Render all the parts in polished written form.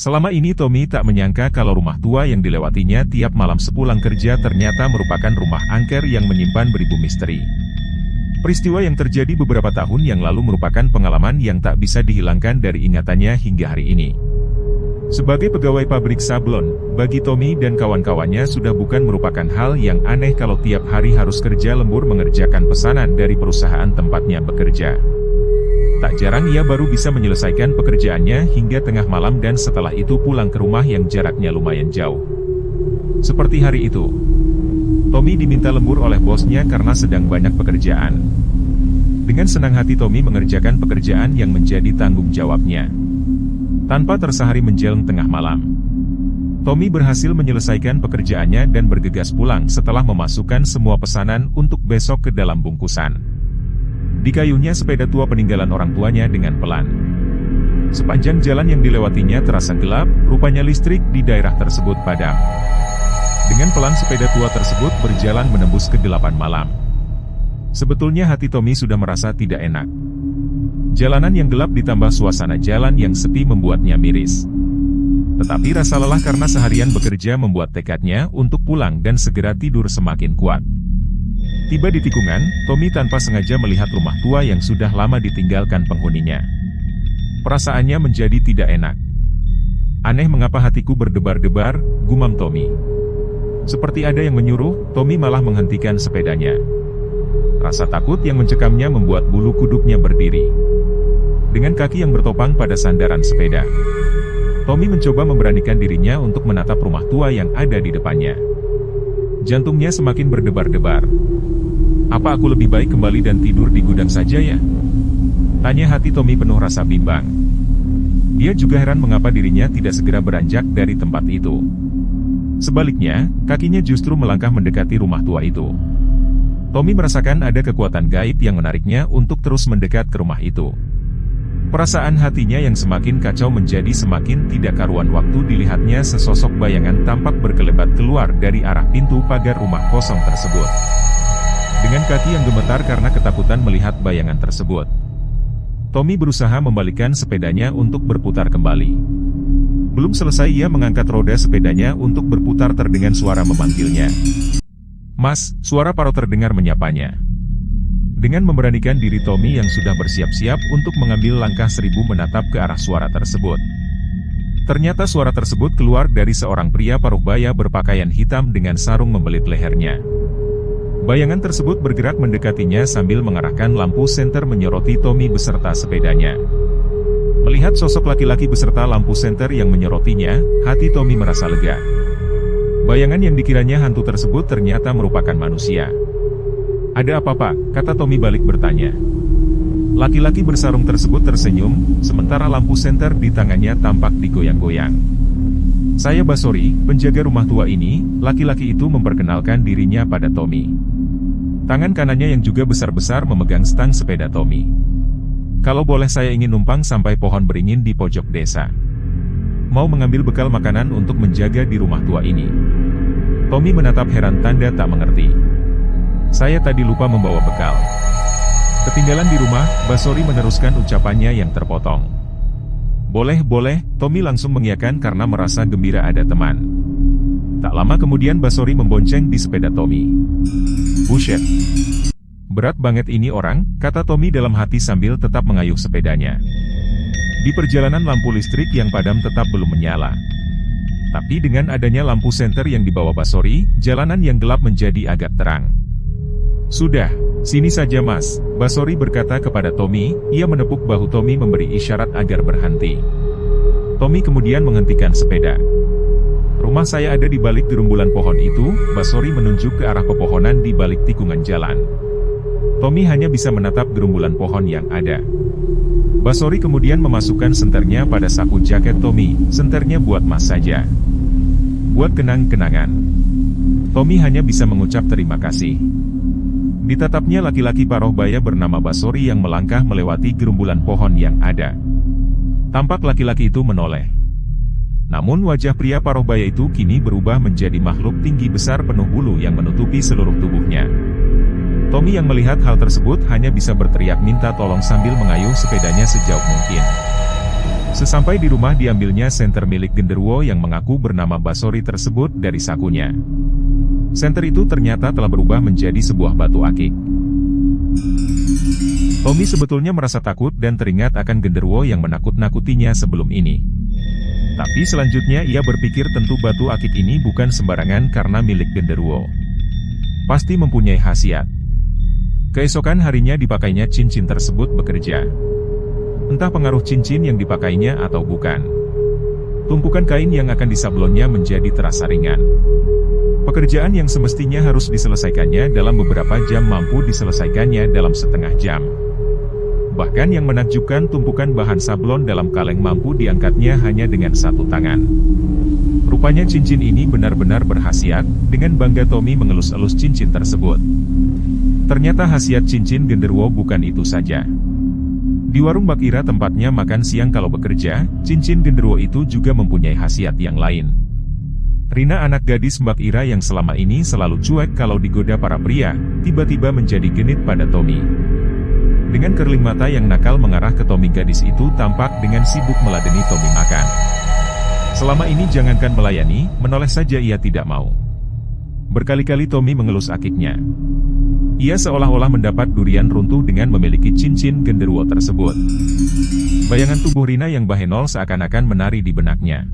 Selama ini Tommy tak menyangka kalau rumah tua yang dilewatinya tiap malam sepulang kerja ternyata merupakan rumah angker yang menyimpan beribu misteri. Peristiwa yang terjadi beberapa tahun yang lalu merupakan pengalaman yang tak bisa dihilangkan dari ingatannya hingga hari ini. Sebagai pegawai pabrik sablon, bagi Tommy dan kawan-kawannya sudah bukan merupakan hal yang aneh kalau tiap hari harus kerja lembur mengerjakan pesanan dari perusahaan tempatnya bekerja. Tak jarang ia baru bisa menyelesaikan pekerjaannya hingga tengah malam dan setelah itu pulang ke rumah yang jaraknya lumayan jauh. Seperti hari itu, Tommy diminta lembur oleh bosnya karena sedang banyak pekerjaan. Dengan senang hati Tommy mengerjakan pekerjaan yang menjadi tanggung jawabnya. Tanpa tersehari menjelang tengah malam, Tommy berhasil menyelesaikan pekerjaannya dan bergegas pulang setelah memasukkan semua pesanan untuk besok ke dalam bungkusan. Dikayuhnya sepeda tua peninggalan orang tuanya dengan pelan. Sepanjang jalan yang dilewatinya terasa gelap, rupanya listrik di daerah tersebut padam. Dengan pelan sepeda tua tersebut berjalan menembus kegelapan malam. Sebetulnya hati Tommy sudah merasa tidak enak. Jalanan yang gelap ditambah suasana jalan yang sepi membuatnya miris. Tetapi rasa lelah karena seharian bekerja membuat tekadnya untuk pulang dan segera tidur semakin kuat. Tiba di tikungan, Tommy tanpa sengaja melihat rumah tua yang sudah lama ditinggalkan penghuninya. Perasaannya menjadi tidak enak. Aneh mengapa hatiku berdebar-debar, gumam Tommy. Seperti ada yang menyuruh, Tommy malah menghentikan sepedanya. Rasa takut yang mencekamnya membuat bulu kuduknya berdiri. Dengan kaki yang bertopang pada sandaran sepeda, Tommy mencoba memberanikan dirinya untuk menatap rumah tua yang ada di depannya. Jantungnya semakin berdebar-debar. Apa aku lebih baik kembali dan tidur di gudang saja ya? Tanya hati Tommy penuh rasa bimbang. Dia juga heran mengapa dirinya tidak segera beranjak dari tempat itu. Sebaliknya, kakinya justru melangkah mendekati rumah tua itu. Tommy merasakan ada kekuatan gaib yang menariknya untuk terus mendekat ke rumah itu. Perasaan hatinya yang semakin kacau menjadi semakin tidak karuan waktu dilihatnya sesosok bayangan tampak berkelebat keluar dari arah pintu pagar rumah kosong tersebut. Dengan kaki yang gemetar karena ketakutan melihat bayangan tersebut, Tommy berusaha membalikkan sepedanya untuk berputar kembali. Belum selesai ia mengangkat roda sepedanya untuk berputar terdengar suara memanggilnya. "Mas," suara Paro terdengar menyapanya. Dengan memberanikan diri Tommy yang sudah bersiap-siap untuk mengambil langkah 1000 menatap ke arah suara tersebut. Ternyata suara tersebut keluar dari seorang pria paruh baya berpakaian hitam dengan sarung membelit lehernya. Bayangan tersebut bergerak mendekatinya sambil mengarahkan lampu senter menyoroti Tommy beserta sepedanya. Melihat sosok laki-laki beserta lampu senter yang menyorotinya, hati Tommy merasa lega. Bayangan yang dikiranya hantu tersebut ternyata merupakan manusia. "Ada apa Pak?" kata Tommy balik bertanya. Laki-laki bersarung tersebut tersenyum, sementara lampu senter di tangannya tampak digoyang-goyang. "Saya Basori, penjaga rumah tua ini," laki-laki itu memperkenalkan dirinya pada Tommy. Tangan kanannya yang juga besar-besar memegang stang sepeda Tommy. "Kalau boleh saya ingin numpang sampai pohon beringin di pojok desa. Mau mengambil bekal makanan untuk menjaga di rumah tua ini." Tommy menatap heran tanda tak mengerti. "Saya tadi lupa membawa bekal." Ketinggalan di rumah, Basori meneruskan ucapannya yang terpotong. Boleh, Tommy langsung mengiyakan karena merasa gembira ada teman. Tak lama kemudian Basori membonceng di sepeda Tommy. "Buset, berat banget ini orang," kata Tommy dalam hati sambil tetap mengayuh sepedanya. Di perjalanan lampu listrik yang padam tetap belum menyala. Tapi dengan adanya lampu senter yang dibawa Basori, jalanan yang gelap menjadi agak terang. "Sudah, sini saja Mas," Basori berkata kepada Tommy. Ia menepuk bahu Tommy memberi isyarat agar berhenti. Tommy kemudian menghentikan sepeda. "Rumah saya ada di balik gerumbulan pohon itu," Basori menunjuk ke arah pepohonan di balik tikungan jalan. Tommy hanya bisa menatap gerumbulan pohon yang ada. Basori kemudian memasukkan senternya pada saku jaket Tommy. "Senternya buat Mas saja. Buat kenang-kenangan." Tommy hanya bisa mengucap terima kasih. Ditatapnya laki-laki paruh baya bernama Basori yang melangkah melewati gerumbulan pohon yang ada. Tampak laki-laki itu menoleh. Namun wajah pria paruh baya itu kini berubah menjadi makhluk tinggi besar penuh bulu yang menutupi seluruh tubuhnya. Tommy yang melihat hal tersebut hanya bisa berteriak minta tolong sambil mengayuh sepedanya sejauh mungkin. Sesampai di rumah diambilnya senter milik genderuwo yang mengaku bernama Basori tersebut dari sakunya. Senter itu ternyata telah berubah menjadi sebuah batu akik. Tommy sebetulnya merasa takut dan teringat akan genderuwo yang menakut-nakutinya sebelum ini. Tapi selanjutnya ia berpikir tentu batu akik ini bukan sembarangan karena milik genderuwo. Pasti mempunyai khasiat. Keesokan harinya dipakainya cincin tersebut bekerja. Entah pengaruh cincin yang dipakainya atau bukan. Tumpukan kain yang akan disablonnya menjadi terasa ringan. Pekerjaan yang semestinya harus diselesaikannya dalam beberapa jam mampu diselesaikannya dalam setengah jam. Bahkan yang menakjubkan, tumpukan bahan sablon dalam kaleng mampu diangkatnya hanya dengan satu tangan. Rupanya cincin ini benar-benar berkhasiat. Dengan bangga Tommy mengelus-elus cincin tersebut. Ternyata khasiat cincin genderuwo bukan itu saja. Di warung Mbak Ira tempatnya makan siang kalau bekerja, cincin genderuwo itu juga mempunyai khasiat yang lain. Rina, anak gadis Mbak Ira yang selama ini selalu cuek kalau digoda para pria, tiba-tiba menjadi genit pada Tommy. Dengan kerling mata yang nakal mengarah ke Tommy, gadis itu tampak dengan sibuk meladeni Tommy makan. Selama ini jangankan melayani, menoleh saja ia tidak mau. Berkali-kali Tommy mengelus akiknya. Ia seolah-olah mendapat durian runtuh dengan memiliki cincin genderuwo tersebut. Bayangan tubuh Rina yang bahenol seakan-akan menari di benaknya.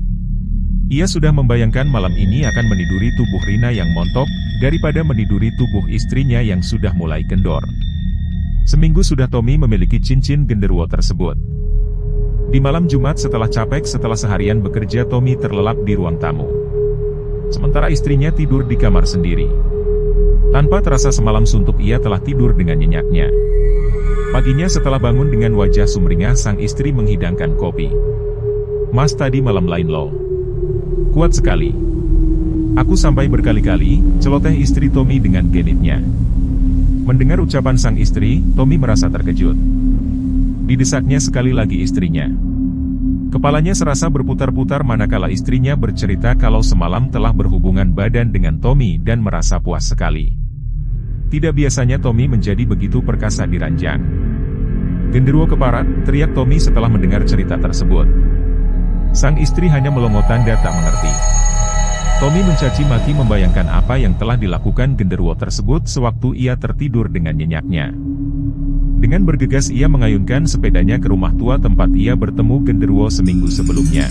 Ia sudah membayangkan malam ini akan meniduri tubuh Rina yang montok, daripada meniduri tubuh istrinya yang sudah mulai kendor. Seminggu sudah Tommy memiliki cincin genderuwo tersebut. Di malam Jumat setelah capek setelah seharian bekerja, Tommy terlelap di ruang tamu. Sementara istrinya tidur di kamar sendiri. Tanpa terasa semalam suntuk ia telah tidur dengan nyenyaknya. Paginya setelah bangun dengan wajah sumringah, sang istri menghidangkan kopi. "Mas, tadi malam lain loh. Kuat sekali. Aku sampai berkali-kali," celoteh istri Tommy dengan genitnya. Mendengar ucapan sang istri, Tommy merasa terkejut. Didesaknya sekali lagi istrinya. Kepalanya serasa berputar-putar manakala istrinya bercerita kalau semalam telah berhubungan badan dengan Tommy dan merasa puas sekali. Tidak biasanya Tommy menjadi begitu perkasa di ranjang. "Genderuwo keparat," teriak Tommy setelah mendengar cerita tersebut. Sang istri hanya melongo tanda tak mengerti. Tommy mencaci maki membayangkan apa yang telah dilakukan genderuwo tersebut sewaktu ia tertidur dengan nyenyaknya. Dengan bergegas ia mengayunkan sepedanya ke rumah tua tempat ia bertemu genderuwo seminggu sebelumnya.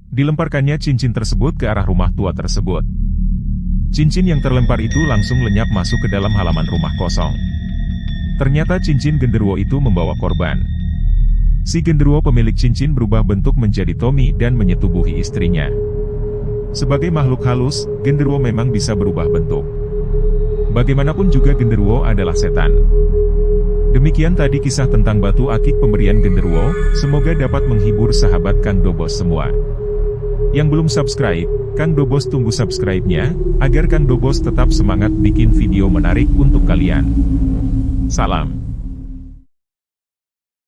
Dilemparkannya cincin tersebut ke arah rumah tua tersebut. Cincin yang terlempar itu langsung lenyap masuk ke dalam halaman rumah kosong. Ternyata cincin genderuwo itu membawa korban. Si genderuwo pemilik cincin berubah bentuk menjadi Tommy dan menyetubuhi istrinya. Sebagai makhluk halus, genderuwo memang bisa berubah bentuk. Bagaimanapun juga genderuwo adalah setan. Demikian tadi kisah tentang batu akik pemberian genderuwo, semoga dapat menghibur sahabat Kang Dobos semua. Yang belum subscribe, Kang Dobos tunggu subscribe-nya, agar Kang Dobos tetap semangat bikin video menarik untuk kalian. Salam.